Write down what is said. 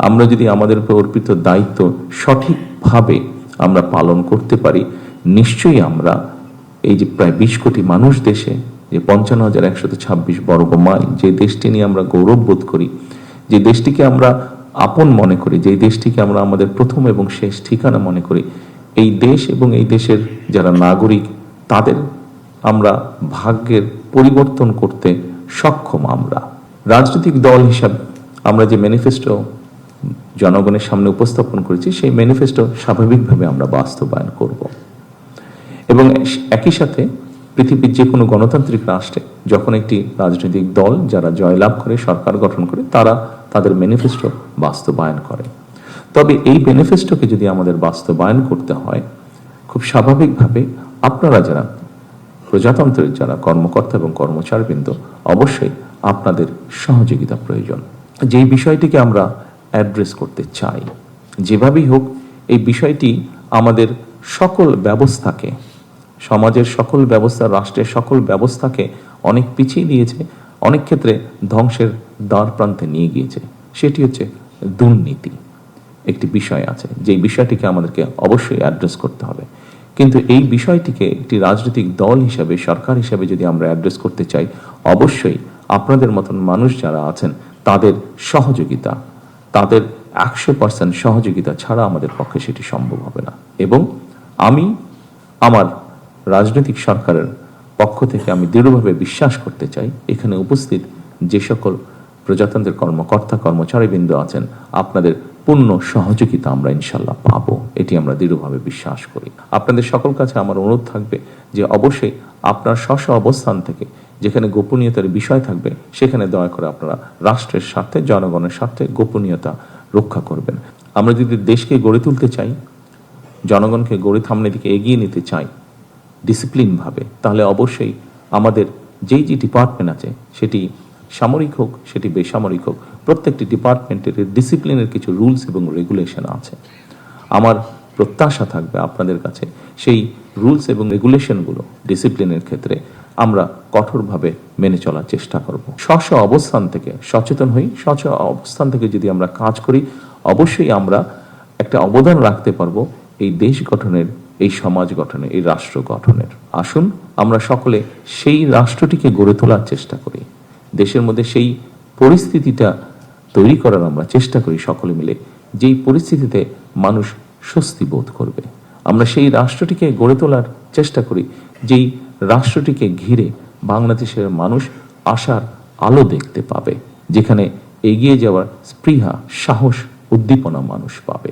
আমরা যদি আমাদের উপর অর্পিত দায়িত্ব সঠিকভাবে আমরা পালন করতে পারি, নিশ্চয়ই আমরা এই যে প্রায় 20 কোটি মানুষ দেশে, যে 55,126 বর্গ মাইল, যে দেশটি নিয়ে আমরা গৌরব বোধ করি, যে দেশটিকে আমরা আপন মনে করি, যে দেশটিকে আমরা আমাদের প্রথম এবং শেষ ঠিকানা মনে করি, এই দেশ এবং এই দেশের যারা নাগরিক, তাদের আমরা ভাগ্যের পরিবর্তন করতে সক্ষম। আমরা রাজনৈতিক দল হিসাবে আমরা যে ম্যানিফেস্টো জনগণের সামনে উপস্থাপন করেছি, সেই ম্যানিফেস্টো স্বাভাবিকভাবে আমরা বাস্তবায়ন করব এবং একই সাথে পৃথিবীর যে কোনো গণতান্ত্রিক রাষ্ট্রে যখন একটি রাজনৈতিক দল যারা জয়লাভ করে, সরকার গঠন করে, তারা তাদের ম্যানিফেস্টো বাস্তবায়ন করে। তবে এই ম্যানিফেস্টোকে যদি আমাদের বাস্তবায়ন করতে হয়, খুব স্বাভাবিকভাবে আপনারা যারা প্রজাতন্ত্রের যারা কর্মকর্তা এবং কর্মচারীবৃন্দ, অবশ্যই আপনাদের সহযোগিতা প্রয়োজন। যেই বিষয়টিকে আমরা অ্যাড্রেস করতে চাই, যেভাবেই হোক, এই বিষয়টি আমাদের সকল ব্যবস্থাকে, সমাজের সকল ব্যবস্থা, রাষ্ট্রের সকল ব্যবস্থাকে অনেক পিছিয়ে দিয়েছে, অনেক ক্ষেত্রে ধ্বংসের দ্বার প্রান্তে নিয়ে গিয়েছে। সেটি হচ্ছে দুর্নীতি। একটি বিষয় আছে, যেই বিষয়টিকে আমাদেরকে অবশ্যই অ্যাড্রেস করতে হবে। কিন্তু এই বিষয়টিকে একটি রাজনৈতিক দল হিসাবে, সরকার হিসাবে যদি আমরা অ্যাড্রেস করতে চাই, অবশ্যই আপনাদের মতন মানুষ যারা আছেন তাদের সহযোগিতা, তাদের 100% সহযোগিতা ছাড়া আমাদের পক্ষে সেটি সম্ভব হবে না। এবং আমি আমার রাজনৈতিক সরকারের পক্ষ থেকে আমি দৃঢ়ভাবে বিশ্বাস করতে চাই, এখানে উপস্থিত যে সকল প্রজাতন্ত্রের কর্মকর্তা কর্মচারীবৃন্দ আছেন, আপনাদের পূর্ণ সহযোগিতা আমরা ইনশাল্লাহ পাবো, এটি আমরা দৃঢ়ভাবে বিশ্বাস করি। আপনাদের সকল কাছে আমার অনুরোধ থাকবে যে অবশ্যই আপনার স্ব অবস্থান থেকে যেখানে গোপনীয়তার বিষয় থাকবে, সেখানে দয়া করে আপনারা রাষ্ট্রের স্বার্থে, জনগণের স্বার্থে গোপনীয়তা রক্ষা করবেন। আমরা যদি দেশকে গড়ে তুলতে চাই, জনগণকে গড়ে সামনের দিকে এগিয়ে নিতে চাই ডিসিপ্লিনভাবে, তাহলে অবশ্যই আমাদের যেই যে ডিপার্টমেন্ট আছে, সেটি সামরিক হোক, সেটি বেসামরিক হোক, প্রত্যেকটি ডিপার্টমেন্টের ডিসিপ্লিনের কিছু রুলস এবং রেগুলেশন আছে। আমার প্রত্যাশা থাকবে আপনাদের কাছে সেই রুলস এবং রেগুলেশনগুলো ডিসিপ্লিনের ক্ষেত্রে আমরা কঠোরভাবে মেনে চলার চেষ্টা করব। স্ব অবস্থান থেকে সচেতন হই, স্ব অবস্থান থেকে যদি আমরা কাজ করি, অবশ্যই আমরা একটা অবদান রাখতে পারবো এই দেশ গঠনের, এই সমাজ গঠনের, এই রাষ্ট্র গঠনের। আসুন আমরা সকলে সেই রাষ্ট্রটিকে গড়ে তোলার চেষ্টা করি, দেশের মধ্যে সেই পরিস্থিতিটা তৈরি করার আমরা চেষ্টা করি সকলে মিলে, যেই পরিস্থিতিতে মানুষ স্বস্তি বোধ করবে। আমরা সেই রাষ্ট্রটিকে গড়ে তোলার চেষ্টা করি, যেই রাষ্ট্রটিকে ঘিরে বাংলাদেশের মানুষ আশার আলো দেখতে পাবে, যেখানে এগিয়ে যাওয়ার স্পৃহা, সাহস, উদ্দীপনা মানুষ পাবে।